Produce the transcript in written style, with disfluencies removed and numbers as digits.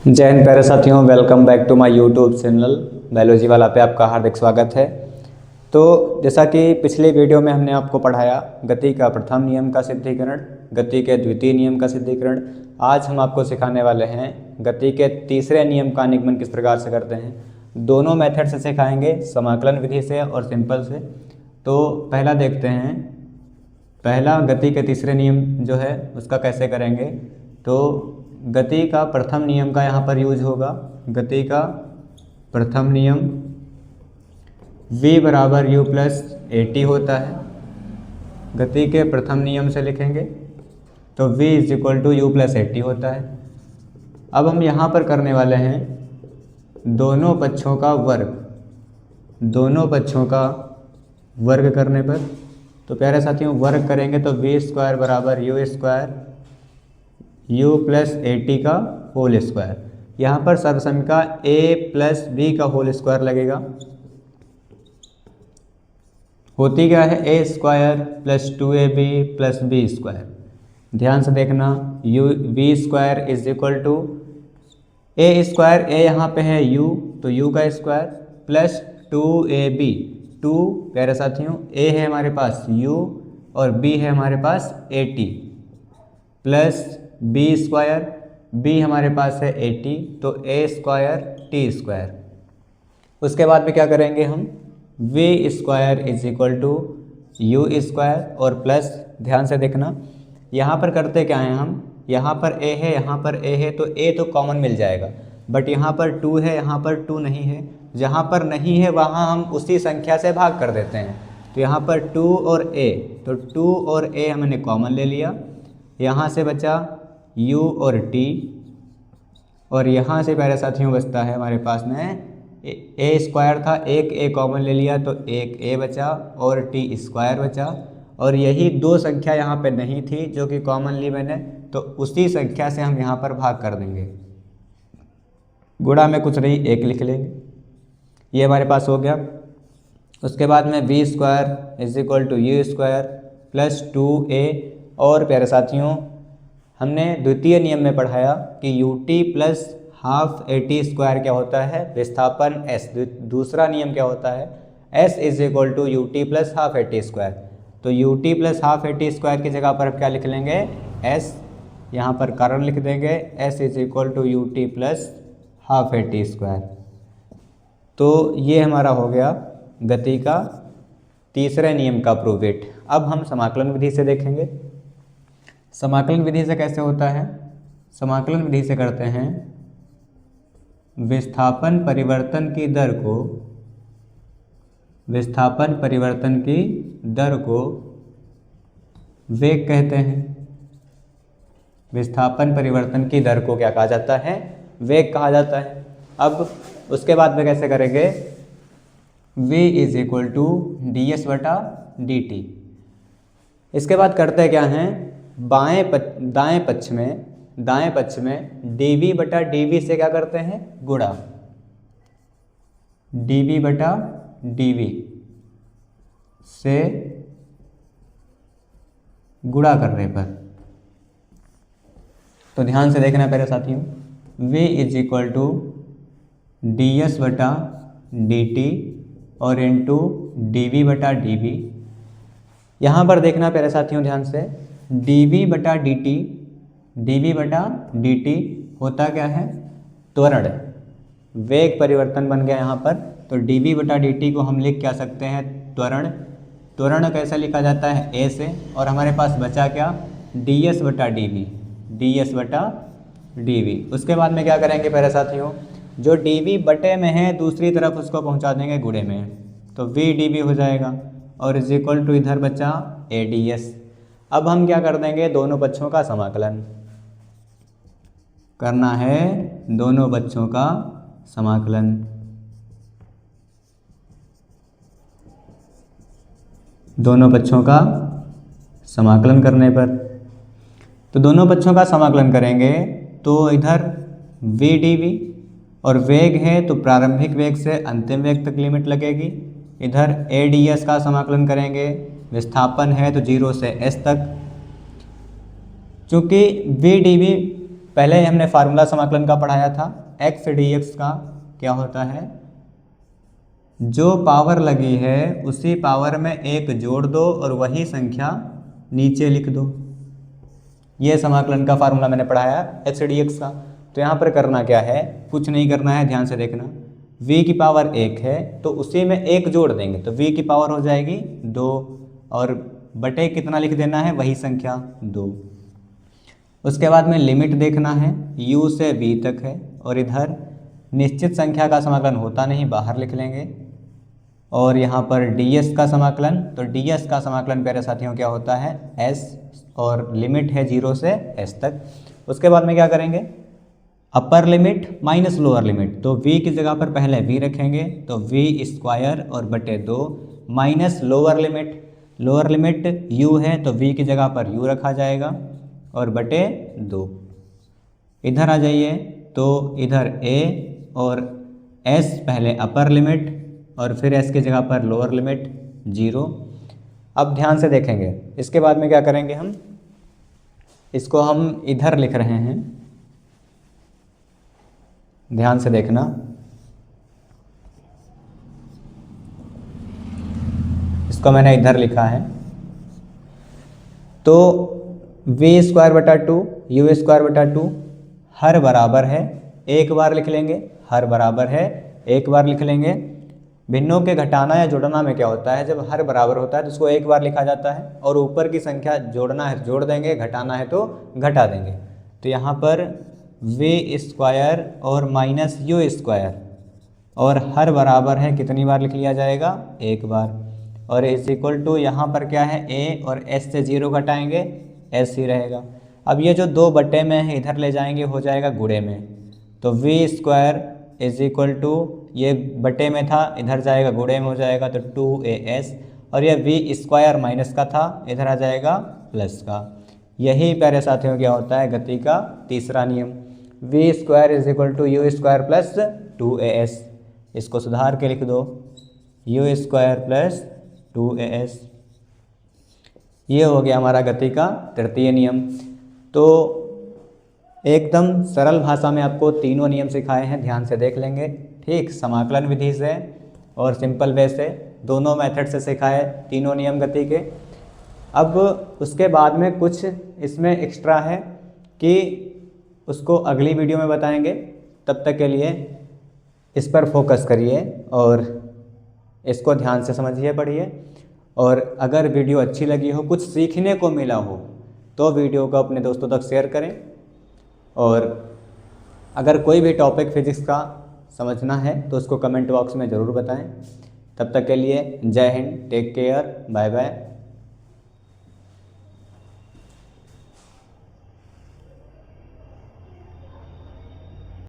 जय हिंद प्यारे साथियों, welcome back to my YouTube channel biology वाला पे आपका हार्दिक स्वागत है। तो जैसा कि पिछले वीडियो में हमने आपको पढ़ाया गति का प्रथम नियम का सिद्धिकरण, गति के द्वितीय नियम का सिद्धिकरण। आज हम आपको सिखाने वाले हैं गति के तीसरे नियम का निगमन किस प्रकार से करते हैं। दोनों मेथड से सिखाएंगे, समाकलन विधि से और सिंपल से। तो पहला देखते हैं, पहला गति के तीसरे नियम जो है उसका कैसे करेंगे। तो गति का प्रथम नियम का यहाँ पर यूज होगा। गति का प्रथम नियम v बराबर u प्लस AT होता है। गति के प्रथम नियम से लिखेंगे तो v is equal to u plus AT होता है। अब हम यहाँ पर करने वाले हैं दोनों पक्षों का वर्ग। दोनों पक्षों का वर्ग करने पर तो प्यारे साथियों वर्ग करेंगे तो v स्क्वायर बराबर u square u plus AT का होल स्क्वायर। यहाँ पर सर्वसम्मिका a प्लस b का होल स्क्वायर लगेगा। होती क्या है, a square plus 2ab plus b square. ध्यान से देखना, v square is equal to a square, a यहाँ पे है u तो u का स्क्वायर प्लस 2ab। 2 प्यारे साथियों a है हमारे पास u और b है हमारे पास AT plus b square, b हमारे पास है AT तो a स्क्वायर t स्क्वायर। उसके बाद में क्या करेंगे हम, v square is equal to u square और प्लस, ध्यान से देखना यहाँ पर करते क्या हैं हम, यहाँ पर a है यहाँ पर a है तो a तो कॉमन मिल जाएगा, बट यहाँ पर 2 है यहाँ पर 2 नहीं है। जहाँ पर नहीं है वहाँ हम उसी संख्या से भाग कर देते हैं। तो यहाँ पर 2 और a, तो 2 और a हमने कॉमन ले लिया। यहाँ से बचा u और t और यहाँ से प्यारे साथियों बचता है हमारे पास में a स्क्वायर था, एक a कॉमन ले लिया तो एक a बचा और t स्क्वायर बचा। और यही दो संख्या यहाँ पे नहीं थी जो कि कॉमन ली मैंने, तो उसी संख्या से हम यहाँ पर भाग कर देंगे। गुणा में कुछ नहीं, एक लिख लेंगे, ये हमारे पास हो गया। उसके बाद में v square is equal to u square plus 2a। और प्यारे साथियों हमने द्वितीय नियम में पढ़ाया कि ut plus half AT square क्या होता है, विस्थापन s। दूसरा नियम क्या होता है, s is equal to ut plus half AT square. तो ut plus half AT square की जगह पर क्या लिख लेंगे, s, यहाँ पर कारण लिख देंगे s is equal to ut plus half AT square. तो ये हमारा हो गया गति का तीसरे नियम का प्रूफ इट। अब हम समाकलन विधि से देखेंगे। समाकलन विधि से कैसे होता है, समाकलन विधि से करते हैं विस्थापन परिवर्तन की दर को, विस्थापन परिवर्तन की दर को वेग कहते हैं। विस्थापन परिवर्तन की दर को क्या कहा जाता है, वेग कहा जाता है। अब उसके बाद में कैसे करेंगे, v is equal to ds बटा dt। इसके बाद करते क्या हैं, दाएं पक्ष में dv बटा dv से क्या करते हैं, गुणा। dv बटा dv से गुणा करने पर तो ध्यान से देखना मेरे साथियों, v is equal to ds बटा dt और इनटू dv बटा dv। यहाँ पर देखना प्यारे साथियों ध्यान से, dv बटा dt होता क्या है, त्वरण। वेग परिवर्तन बन गया यहाँ पर, तो dv बटा dt को हम लिख क्या सकते हैं, त्वरण। त्वरण कैसे लिखा जाता है, a से, और हमारे पास बचा क्या, ds बटा dv। उसके बाद में क्या करेंगे प्यारे साथियों, जो dv बटे में है दूसरी तरफ उसको पहुंचा देंगे गुणे में, तो v dv हो जाएगा और इज इक्वल टू इधर बचा ads। अब हम क्या कर देंगे, दोनों पक्षों का समाकलन करना है, दोनों पक्षों का समाकलन। दोनों पक्षों का समाकलन करने पर तो दोनों पक्षों का समाकलन करेंगे तो इधर v dv और वेग है तो प्रारंभिक वेग से अंतिम वेग तक लिमिट लगेगी। इधर ads का समाकलन करेंगे, विस्थापन है तो 0 से s तक। चूँकि v dv पहले हमने फार्मूला समाकलन का पढ़ाया था, x dx का क्या होता है, जो पावर लगी है उसी पावर में एक जोड़ दो और वही संख्या नीचे लिख दो। ये समाकलन का फार्मूला मैंने पढ़ाया x dx का। तो यहाँ पर करना क्या है, कुछ नहीं करना है, ध्यान से देखना। v की पावर 1 है तो उसी में एक जोड़ देंगे तो v की पावर हो जाएगी 2 और बटे कितना लिख देना है, वही संख्या 2। उसके बाद में लिमिट देखना है, u से v तक है और इधर निश्चित संख्या का समाकलन होता नहीं, बाहर लिख लेंगे। और यहाँ पर ds का समाकलन, तो ds का समाकलन प्यारे साथियों क्या होता है, s और लिमिट है 0 से s तक। उसके बाद में क्या करेंगे, upper limit minus lower limit, तो v की जगह पर पहले v रखेंगे तो v स्क्वायर और बटे 2 माइनस लोअर लिमिट u है तो v की जगह पर u रखा जाएगा और बटे 2। इधर आ जाइए तो इधर a और s पहले अपर लिमिट और फिर s की जगह पर लोअर लिमिट 0। अब ध्यान से देखेंगे, इसके बाद में क्या करेंगे, हम इसको हम इधर लिख रहे हैं, ध्यान से देखना। इसको मैंने इधर लिखा है तो v स्क्वायर बटा 2 u स्क्वायर बटा 2 हर बराबर है, एक बार लिख लेंगे, हर बराबर है एक बार लिख लेंगे। भिन्नों के घटाना या जोड़ना में क्या होता है, जब हर बराबर होता है तो उसको एक बार लिखा जाता है और ऊपर की संख्या जोड़ना है जोड़ देंगे, घटाना है तो घटा देंगे। तो यहाँ पर v स्क्वायर और माइनस u स्क्वायर और हर बराबर है कितनी बार लिख लिया जाएगा, एक बार। और इज इक्वल टू यहाँ पर क्या है, a और s से 0 घटाएंगे s ही रहेगा। अब ये जो 2 बटे में है इधर ले जाएंगे, हो जाएगा गुणे में, तो v square is equal to ये बटे में था इधर जाएगा गुणे में हो जाएगा तो 2as और ये v स्क्वायर माइनस का था इधर आ जाएगा प्लस का। यही प्यारे साथियों क्या होता है गति का तीसरा नियम, v square is equal to u square plus 2as। इसको सुधार के लिख दो, u स्क्वायर प्लस 2as। ये हो गया हमारा गति का तृतीय नियम। तो एकदम सरल भाषा में आपको तीनों नियम सिखाए हैं, ध्यान से देख लेंगे, ठीक। समाकलन विधि से और सिंपल वे से, दोनों मेथड से सिखाए तीनों नियम गति के। अब उसके बाद में कुछ इसमें एक्स्ट्रा है कि उसको अगली वीडियो में बताएंगे। तब तक के लिए इस पर फोकस करिए और इसको ध्यान से समझिए, पढ़िए। और अगर वीडियो अच्छी लगी हो, कुछ सीखने को मिला हो, तो वीडियो को अपने दोस्तों तक शेयर करें। और अगर कोई भी टॉपिक फिजिक्स का समझना है तो उसको कमेंट बॉक्स में ज़रूर बताएं। तब तक के लिए जय हिंद, टेक केयर, बाय बाय।